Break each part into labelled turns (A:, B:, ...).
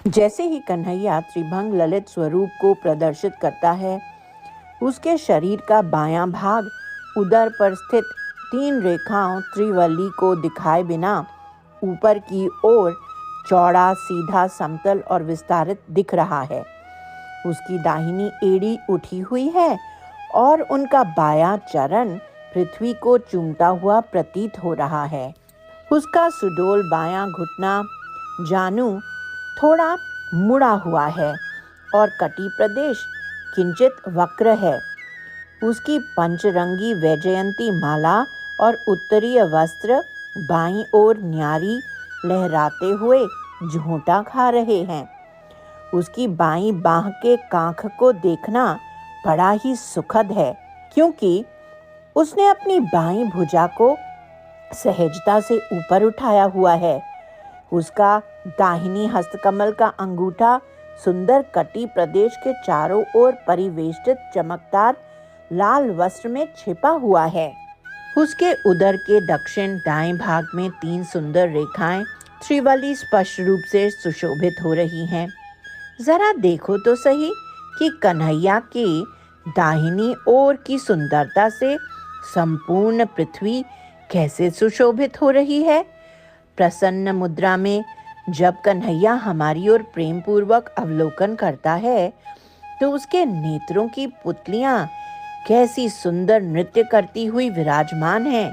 A: जैसे ही कन्हैया त्रिभंग ललित स्वरूप को प्रदर्शित करता है, उसके शरीर का बायां भाग उदर पर स्थित 3 रेखाओं त्रिवल्ली को दिखाए बिना ऊपर की ओर चौड़ा, सीधा, समतल और विस्तारित दिख रहा है। उसकी दाहिनी एड़ी उठी हुई है और उनका बायां चरण पृथ्वी को चूमता हुआ प्रतीत हो रहा है। उसका सुडोल बायां घुटना जानू थोड़ा मुड़ा हुआ है और कटी प्रदेश किंचित वक्र है। उसकी पंचरंगी वैजयंती माला और उत्तरीय वस्त्र बाईं ओर न्यारी लहराते हुए झोंटा खा रहे हैं। उसकी बाईं बाह के कांख को देखना बड़ा ही सुखद है, क्योंकि उसने अपनी बाईं भुजा को सहजता से ऊपर उठाया हुआ है। उसका दाहिनी हस्तकमल का अंगूठा सुंदर कटी प्रदेश के चारों ओर परिवेष्टित चमकदार लाल वस्त्र में छिपा हुआ है। उसके उदर के दक्षिण दाएं भाग में 3 सुंदर रेखाएं त्रिवल्ली स्पष्ट रूप से सुशोभित हो रही हैं। जरा देखो तो सही कि कन्हैया की दाहिनी ओर की सुंदरता से संपूर्ण पृथ्वी कैसे सुशोभित हो रही है। प्रसन्न मुद्रा में जब कन्हैया हमारी ओर प्रेम पूर्वक अवलोकन करता है, तो उसके नेत्रों की पुतलियां कैसी सुंदर नृत्य करती हुई विराजमान हैं।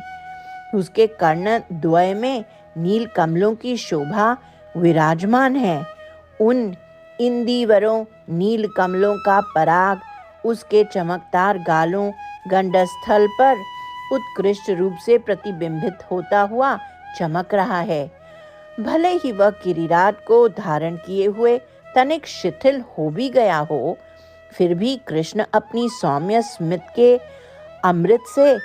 A: उसके कर्ण द्वय में नील कमलों की शोभा विराजमान है। उन इंदिवरों नील कमलों का पराग उसके चमकदार गालों गंडस्थल पर उत्कृष्ट रूप से प्रतिबिंबित होता हुआ चमक रहा है। भले ही वह गिरिराज को धारण किए हुए तनिक शिथिल हो भी गया हो, फिर भी कृष्ण अपनी सौम्य स्मित के अमृत से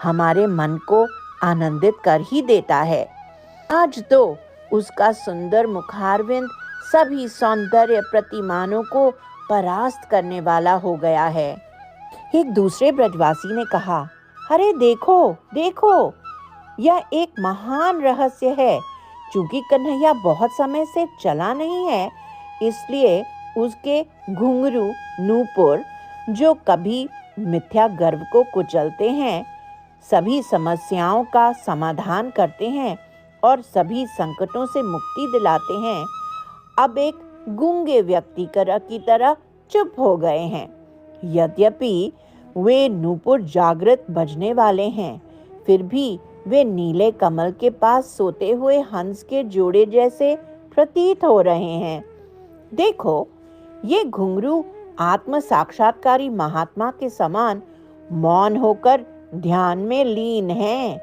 A: हमारे मन को आनंदित कर ही देता है। आज तो उसका सुंदर मुखारविंद सभी सौंदर्य प्रतिमानों को परास्त करने वाला हो गया है। एक दूसरे ब्रजवासी ने कहा, अरे देखो देखो, यह एक महान रहस्य है। चूंकि कन्हैया बहुत समय से चला नहीं है, इसलिए उसके घुंघरू नूपुर, जो कभी मिथ्या गर्व को कुचलते हैं, सभी समस्याओं का समाधान करते हैं और सभी संकटों से मुक्ति दिलाते हैं, अब एक गूंगे व्यक्ति की तरह चुप हो गए हैं। यद्यपि वे नूपुर जागृत बजने वाले हैं, फिर भी वे नीले कमल के पास सोते हुए हंस के जोड़े जैसे प्रतीत हो रहे हैं। देखो, ये घुंघरू आत्म साक्षात्कारी महात्मा के समान मौन होकर ध्यान में लीन हैं।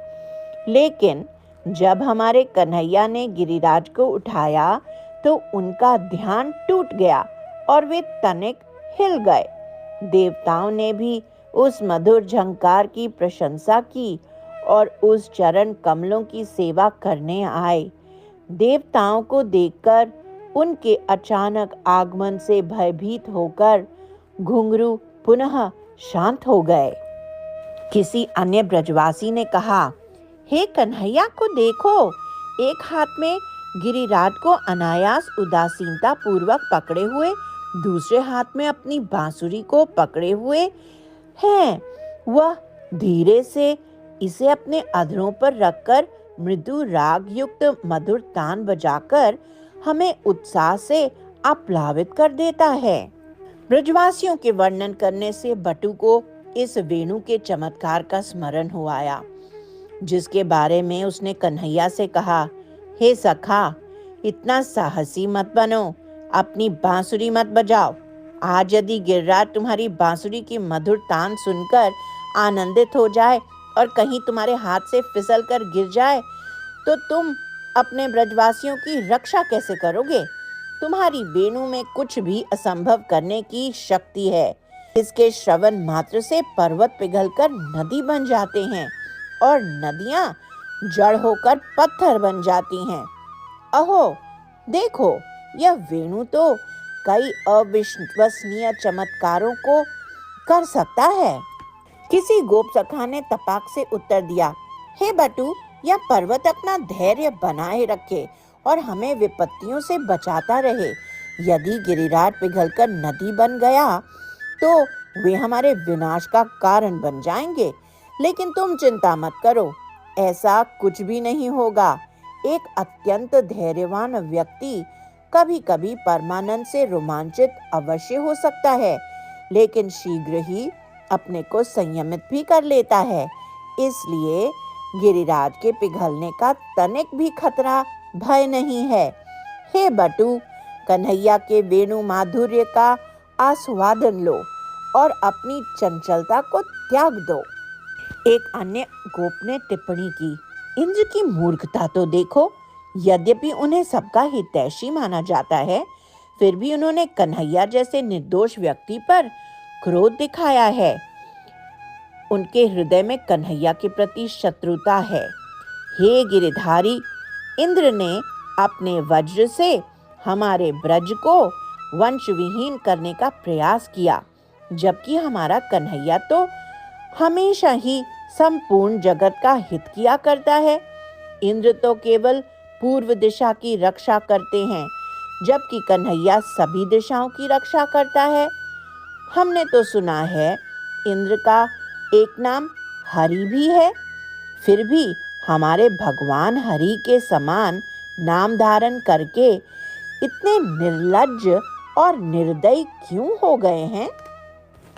A: लेकिन जब हमारे कन्हैया ने गिरिराज को उठाया, तो उनका ध्यान टूट गया और वे तनिक हिल गए। देवताओं ने भी उस मधुर झंकार की प्रशंसा की और उस चरण कमलों की सेवा करने आए। देवताओं को देखकर उनके अचानक आगमन से भयभीत होकर घुंघरू पुनः शांत हो गए। किसी अन्य ब्रजवासी ने कहा, हे कन्हैया को देखो, एक हाथ में गिरिराज को अनायास उदासीनता पूर्वक पकड़े हुए, दूसरे हाथ में अपनी बांसुरी को पकड़े हुए हैं। वह धीरे से इसे अपने अधरों पर रखकर मृदु राग युक्त मधुर तान बजाकर हमें उत्साह से आप्लावित कर देता है। ब्रजवासियों के वर्णन करने से बटु को इस वेणु के चमत्कार का स्मरण हो आया, जिसके बारे में उसने कन्हैया से कहा, हे सखा, इतना साहसी मत बनो, अपनी बांसुरी मत बजाओ। आज यदि गिरिराज तुम्हारी बांसुरी की मधुर तान सुनकर आनंदित हो जाए और कहीं तुम्हारे हाथ से फिसल कर गिर जाए, तो तुम अपने ब्रजवासियों की रक्षा कैसे करोगे? तुम्हारी वेणु में कुछ भी असंभव करने की शक्ति है। इसके श्रवण मात्र से पर्वत पिघलकर नदी बन जाते हैं और नदियां जड़ होकर पत्थर बन जाती हैं। अहो देखो, यह वेणु तो कई अविश्वसनीय चमत्कारों को कर सकता है। किसी गोप सखा ने तपाक से उत्तर दिया, हे बटू, यह पर्वत अपना धैर्य बनाए रखे और हमें विपत्तियों से बचाता रहे। यदि गिरिराज पिघलकर नदी बन गया तो वे हमारे विनाश का कारण बन जाएंगे। लेकिन तुम चिंता मत करो, ऐसा कुछ भी नहीं होगा। एक अत्यंत धैर्यवान व्यक्ति कभी-कभी परमानंद से रोमांचित अवश्य हो सकता है, लेकिन शीघ्र ही अपने को संयमित भी कर लेता है। इसलिए गिरिराज के पिघलने का तनिक भी खतरा भय नहीं है। हे बटू, कन्हैया के वेणु माधुर्य का आस्वादन लो और अपनी चंचलता को त्याग दो। एक अन्य गोप ने टिप्पणी की, इंद्र की मूर्खता तो देखो। यद्यपि उन्हें सबका हितैषी माना जाता है, फिर भी उन्होंने कन्हैया जैसे निर्दोष व्यक्ति पर क्रोध दिखाया है। उनके हृदय में कन्हैया के प्रति शत्रुता है। हे गिरिधारी, इंद्र ने अपने वज्र से हमारे ब्रज को वंश विहीन करने का प्रयास किया, जबकि हमारा कन्हैया तो हमेशा ही संपूर्ण जगत का हित किया करता है। इंद्र तो केवल पूर्व दिशा की रक्षा करते हैं, जबकि कन्हैया सभी दिशाओं की रक्षा करता है। हमने तो सुना है इंद्र का एक नाम हरि भी है, फिर भी हमारे भगवान हरि के समान नाम धारण करके इतने निर्लज्ज और निर्दयी क्यों हो गए हैं?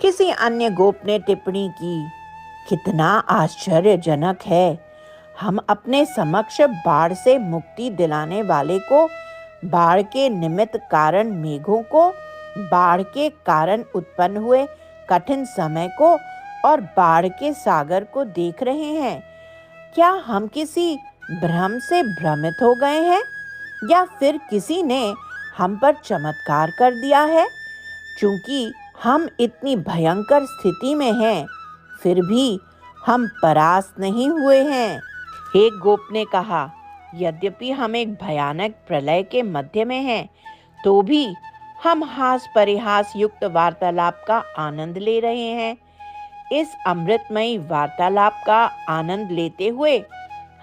A: किसी अन्य गोप ने टिप्पणी की, कितना आश्चर्यजनक है। हम अपने समक्ष बाढ़ से मुक्ति दिलाने वाले को, बाढ़ के निमित्त कारण मेघों को, बाढ़ के कारण उत्पन्न हुए कठिन समय को और बाढ़ के सागर को देख रहे हैं। क्या हम किसी भ्रम से भ्रमित हो गए हैं, या फिर किसी ने हम पर चमत्कार कर दिया है? चूंकि हम इतनी भयंकर स्थिति में हैं, फिर भी हम परास्त नहीं हुए हैं। एक गोप ने कहा, यद्यपि हम एक भयानक प्रलय के मध्य में हैं, तो भी हम हास परिहास युक्त वार्तालाप का आनंद ले रहे हैं। इस अमृतमयी वार्तालाप का आनंद लेते हुए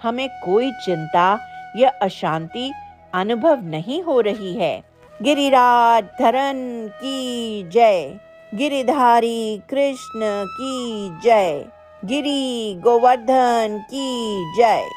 A: हमें कोई चिंता या अशांति अनुभव नहीं हो रही है। गिरिराज धरन की जय, गिरिधारी कृष्ण की जय, गिरि गोवर्धन की जय।